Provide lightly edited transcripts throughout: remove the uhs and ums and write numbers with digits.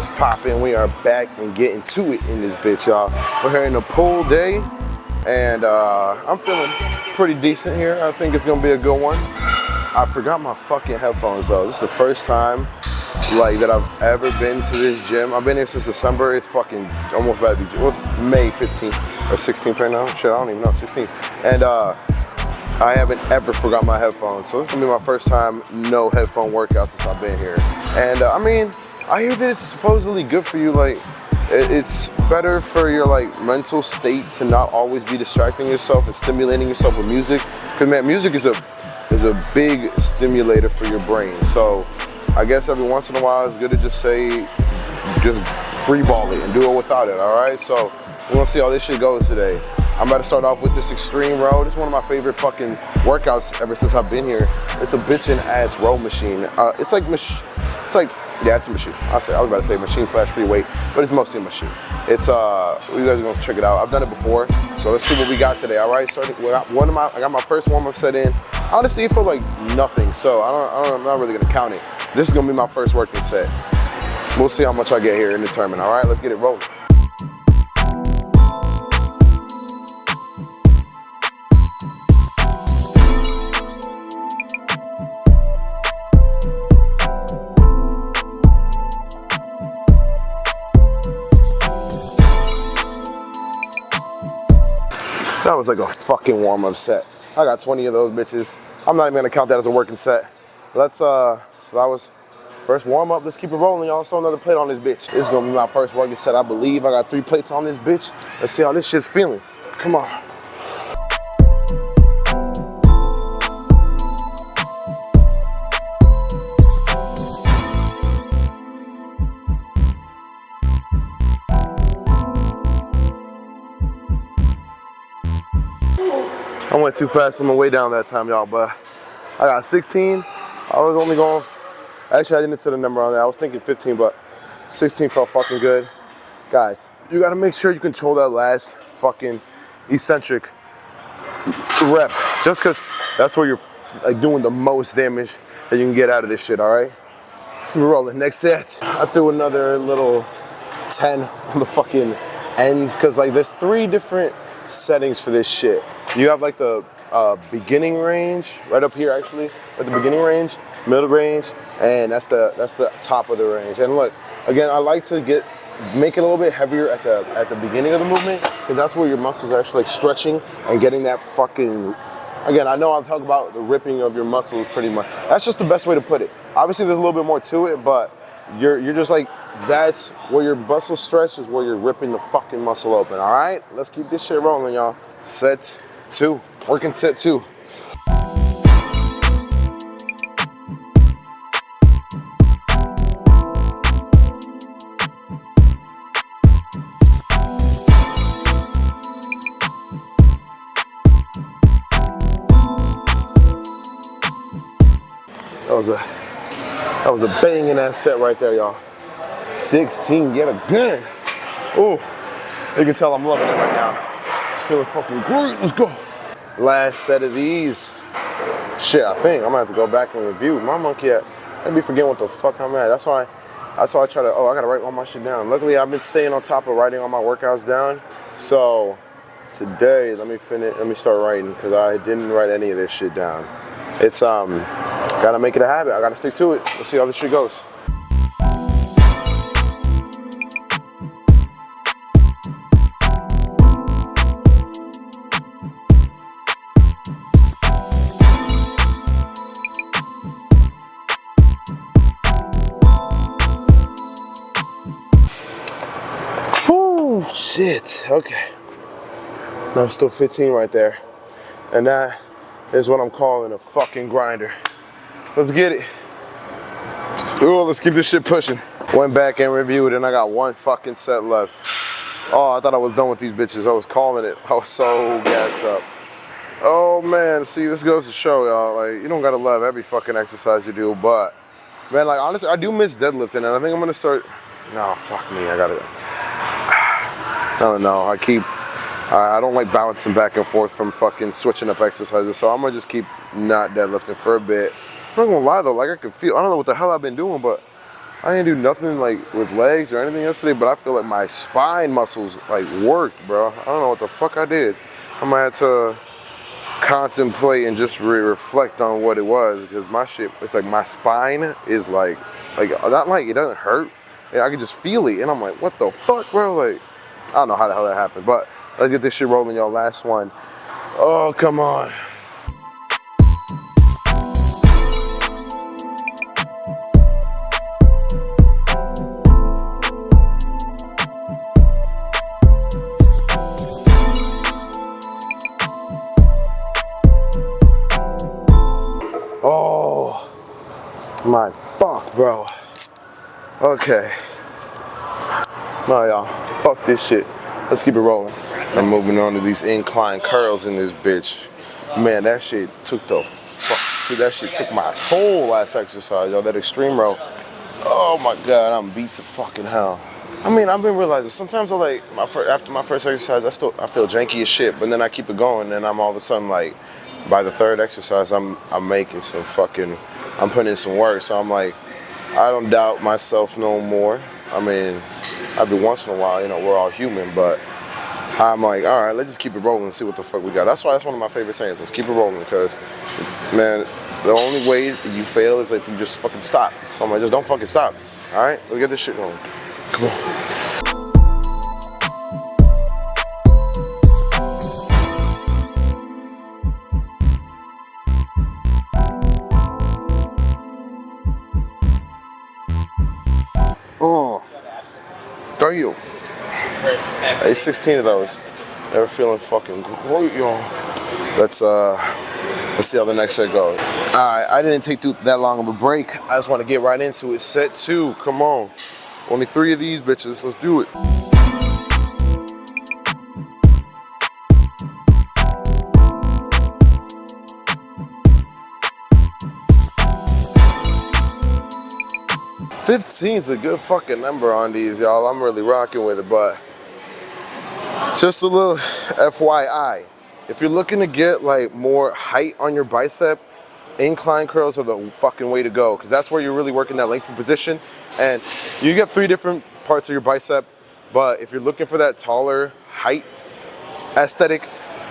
What's poppin'? We are back and getting to it in this bitch, y'all. We're here in a pool day, and I'm feeling pretty decent here. I think it's gonna be a good one. I forgot my fucking headphones though. This is the first time like that I've ever been to this gym. I've been here since December. It's fucking almost about to be, what's May 15th or 16th right now? Shit, I don't even know, 16th. And I haven't ever forgot my headphones. So this is gonna be my first time no headphone workout since I've been here. And I mean, I hear that it's supposedly good for you. Like, it's better for your like mental state to not always be distracting yourself and stimulating yourself with music. Cause man, music is a big stimulator for your brain. So I guess every once in a while it's good to just say, just free ball it and do it without it, all right? So we're gonna see how this shit goes today. I'm about to start off with this extreme row. This is one of my favorite fucking workouts ever since I've been here. It's a bitchin' ass row machine. It's like, yeah, it's a machine. I was about to say machine / free weight, but it's mostly a machine. It's, you guys are gonna check it out. I've done it before, so let's see what we got today, all right? Starting with I got my first warm-up set in. Honestly, it felt like nothing, so I'm not really gonna count it. This is gonna be my first working set. We'll see how much I get here in the tournament, all right? Let's get it rolling. That was like a fucking warm-up set. I got 20 of those bitches. I'm not even gonna count that as a working set. Let's, so that was first warm-up. Let's keep it rolling, y'all. Let's throw another plate on this bitch. This is gonna be my first working set, I believe. I got 3 plates on this bitch. Let's see how this shit's feeling. Come on. I went too fast on my way down that time, y'all, but I got 16. I was only going, actually I didn't set a number on that. I was thinking 15, but 16 felt fucking good. Guys, you gotta make sure you control that last fucking eccentric rep, just cause that's where you're like doing the most damage that you can get out of this shit, all right? So we're rolling. Next set, I threw another little 10 on the fucking ends, cause like there's 3 different settings for this shit. You have like the beginning range right up here, actually, at the beginning range, middle range, and that's the top of the range. And look, again, I like to make it a little bit heavier at the beginning of the movement, because that's where your muscles are actually like stretching and getting that fucking. Again, I know I'm talking about the ripping of your muscles pretty much. That's just the best way to put it. Obviously, there's a little bit more to it, but you're just like, that's where your muscle stretch is where you're ripping the fucking muscle open, all right? Let's keep this shit rolling, y'all. Set 2, working set 2. That was a banging ass set right there, y'all. 16 yet again. Ooh, you can tell I'm loving it right now. It's feeling fucking great. Let's go. Last set of these. Shit, I think I'm gonna have to go back and review my monkey at. I be forgetting what the fuck I'm at. That's why I try to. Oh, I gotta write all my shit down. Luckily, I've been staying on top of writing all my workouts down. So today, let me start writing, because I didn't write any of this shit down. It's gotta make it a habit. I gotta stick to it. Let's see how this shit goes. Oh shit. Okay. Now I'm still 15 right there, and that is what I'm calling a fucking grinder. Let's get it. Ooh, let's keep this shit pushing. Went back and reviewed, and I got 1 fucking set left. Oh, I thought I was done with these bitches. I was calling it. I was so gassed up. Oh man, see, this goes to show y'all, like, you don't gotta love every fucking exercise you do, but man, like, honestly, I do miss deadlifting, and I think I'm gonna start. No, fuck me, I gotta. I don't know. I don't like bouncing back and forth from fucking switching up exercises, so I'm gonna just keep not deadlifting for a bit. I'm not gonna lie though, like I don't know what the hell I've been doing, but I didn't do nothing like with legs or anything yesterday, but I feel like my spine muscles like worked, bro. I don't know what the fuck I did. I might have to contemplate and just reflect on what it was, because my shit, it's like my spine is like not like it doesn't hurt. I can just feel it, and I'm like, what the fuck, bro? Like, I don't know how the hell that happened, but let's get this shit rolling, y'all. Last one. Oh, come on. Oh my fuck, bro. Okay. No, y'all. Fuck this shit. Let's keep it rolling. I'm moving on to these incline curls in this bitch. Man, that shit took the fuck. Dude, that shit took my soul last exercise, y'all. That extreme row. Oh my god, I'm beat to fucking hell. I mean, I've been realizing sometimes I like after my first exercise, I feel janky as shit, but then I keep it going, and I'm all of a sudden like, by the third exercise, I'm making some fucking, I'm putting in some work. So I'm like, I don't doubt myself no more. I mean, every once in a while, you know, we're all human, but I'm like, all right, let's just keep it rolling and see what the fuck we got. That's why that's one of my favorite sayings. Let's keep it rolling, because, man, the only way you fail is if you just fucking stop. So I'm like, just don't fucking stop. All right, let's get this shit going. Come on. Damn. I ate 16 of those. Never feeling fucking great, y'all. Let's see how the next set goes. Alright, I didn't take that long of a break. I just want to get right into it. Set 2, come on. Only 3 of these bitches, let's do it. $15's a good fucking number on these, y'all. I'm really rocking with it, but just a little FYI. If you're looking to get like more height on your bicep, incline curls are the fucking way to go, because that's where you're really working that lengthened position. And you get 3 different parts of your bicep, but if you're looking for that taller height aesthetic,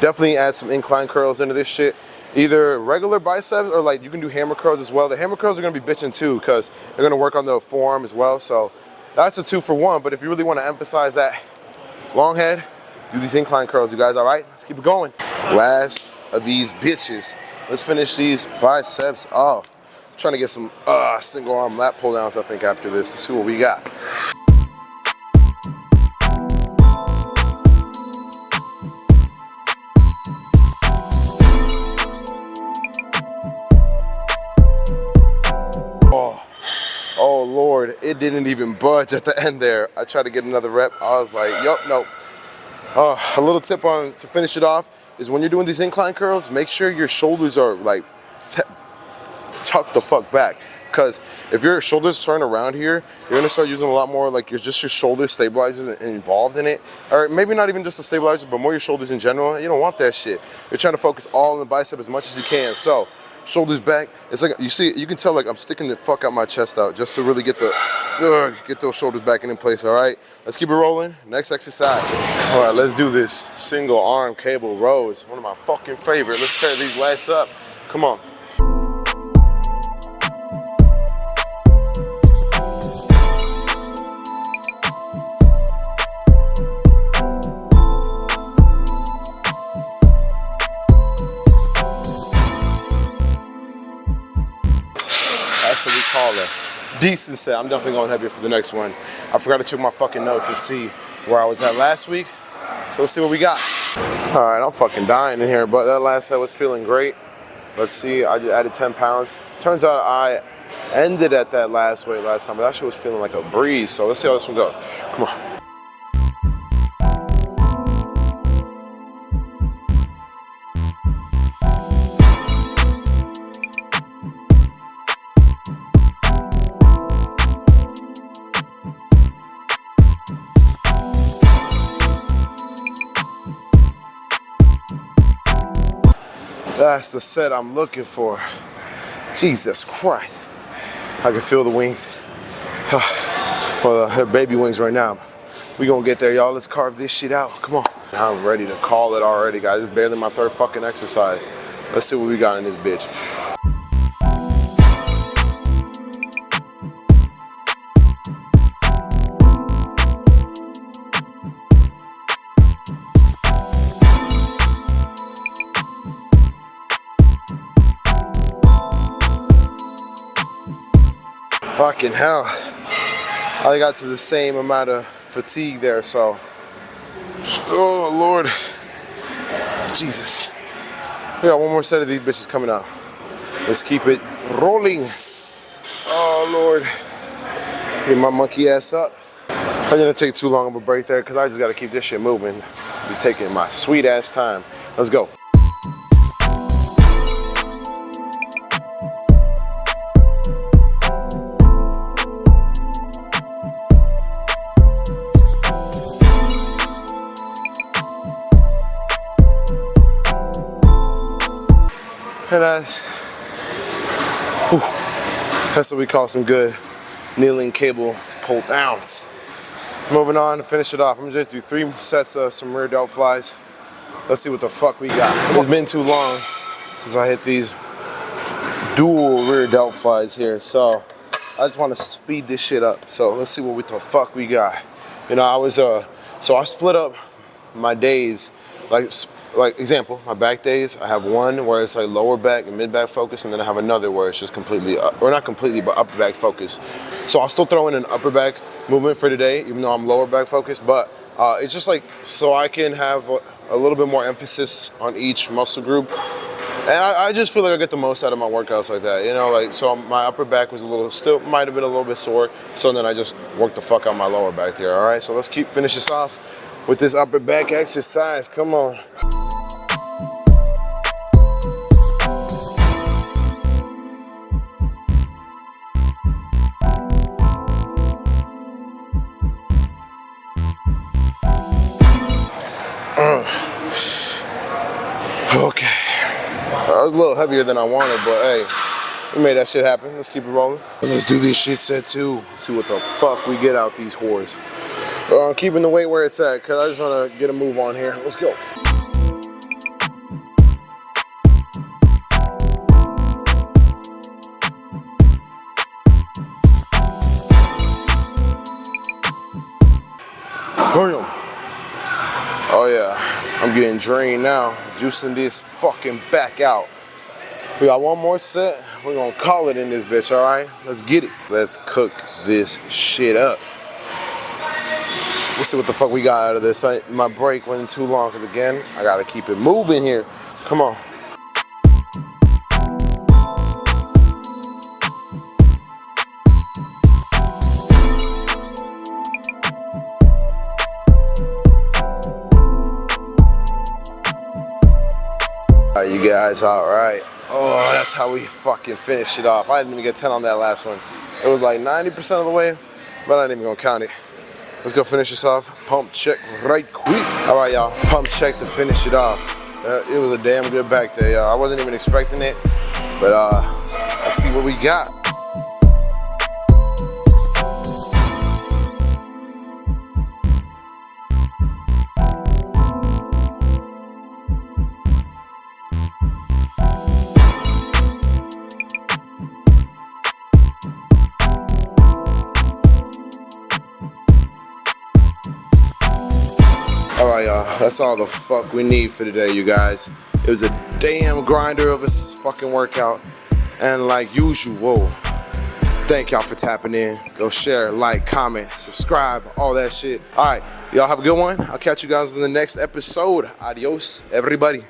definitely add some incline curls into this shit. Either regular biceps or like you can do hammer curls as well. The hammer curls are gonna be bitching too, because they're gonna work on the forearm as well. So that's a 2 for 1. But if you really want to emphasize that long head, do these incline curls, you guys. All right, let's keep it going. Last of these bitches. Let's finish these biceps off. I'm trying to get some single arm lat pull downs, I think, after this. Let's see what we got. Oh Lord, it didn't even budge at the end there. I tried to get another rep. I was like, yup, nope. A little tip on to finish it off is when you're doing these incline curls, make sure your shoulders are like tucked the fuck back. Because if your shoulders turn around here, you're gonna start using a lot more like your shoulder stabilizers involved in it. Or maybe not even just the stabilizer, but more your shoulders in general. You don't want that shit. You're trying to focus all on the bicep as much as you can. So shoulders back. It's like, you see, you can tell like I'm sticking the fuck out my chest out just to really get those shoulders back in place. All right, let's keep it rolling. Next exercise. All right, let's do this single arm cable rows. One of my fucking favorite. Let's tear these lats up. Come on. That's what we call a decent set. I'm definitely going heavier for the next one. I forgot to check my fucking notes to see where I was at last week. So let's see what we got. All right, I'm fucking dying in here, but that last set was feeling great. Let's see, I just added 10 pounds. Turns out I ended at that last weight last time, but that shit was feeling like a breeze. So let's see how this one goes. Come on. That's the set I'm looking for. Jesus Christ. I can feel the wings. Well, her baby wings right now. We gonna get there, y'all. Let's carve this shit out. Come on. I'm ready to call it already, guys. It's barely my third fucking exercise. Let's see what we got in this bitch. Fucking hell. I got to the same amount of fatigue there, so. Oh, Lord. Jesus. We got one more set of these bitches coming out. Let's keep it rolling. Oh, Lord. Get my monkey ass up. I didn't take too long of a break there because I just got to keep this shit moving. Be taking my sweet ass time. Let's go. And that's what we call some good kneeling cable pull downs. Moving on to finish it off. I'm just gonna do 3 sets of some rear delt flies. Let's see what the fuck we got. It's been too long since I hit these dual rear delt flies here, so I just want to speed this shit up. So let's see what the fuck we got. You know, so I split up my days like example, my back days, I have one where it's like lower back and mid back focus, and then I have another where it's just completely, or not completely, but upper back focus. So I'll still throw in an upper back movement for today, even though I'm lower back focused, but it's just like, so I can have a little bit more emphasis on each muscle group. And I just feel like I get the most out of my workouts like that, you know, like, so my upper back was still might have been a little bit sore, so then I just worked the fuck out my lower back here, all right? So let's finish this off with this upper back exercise, come on. Okay, that was a little heavier than I wanted, but hey, we made that shit happen. Let's keep it rolling. Let's do this shit set 2. See what the fuck we get out these whores. Keeping the weight where it's at, cause I just wanna get a move on here. Let's go. Boom. Oh yeah, I'm getting drained now. Juicing this fucking back out. We got one more set. We're gonna call it in this bitch, all right? Let's get it. Let's cook this shit up. Let's see what the fuck we got out of this. My break wasn't too long, because again, I gotta keep it moving here. Come on. You guys, all right. Oh, that's how we fucking finished it off. I didn't even get 10 on that last one. It was like 90% of the way, but I ain't even gonna count it. Let's go finish this off. Pump check right quick. All right, y'all. Pump check to finish it off. It was a damn good back day, y'all. I wasn't even expecting it, but let's see what we got. Alright, y'all, that's all the fuck we need for today, you guys. It was a damn grinder of a fucking workout. And like usual, thank y'all for tapping in. Go share, like, comment, subscribe, all that shit. Alright, y'all have a good one. I'll catch you guys in the next episode. Adios, everybody.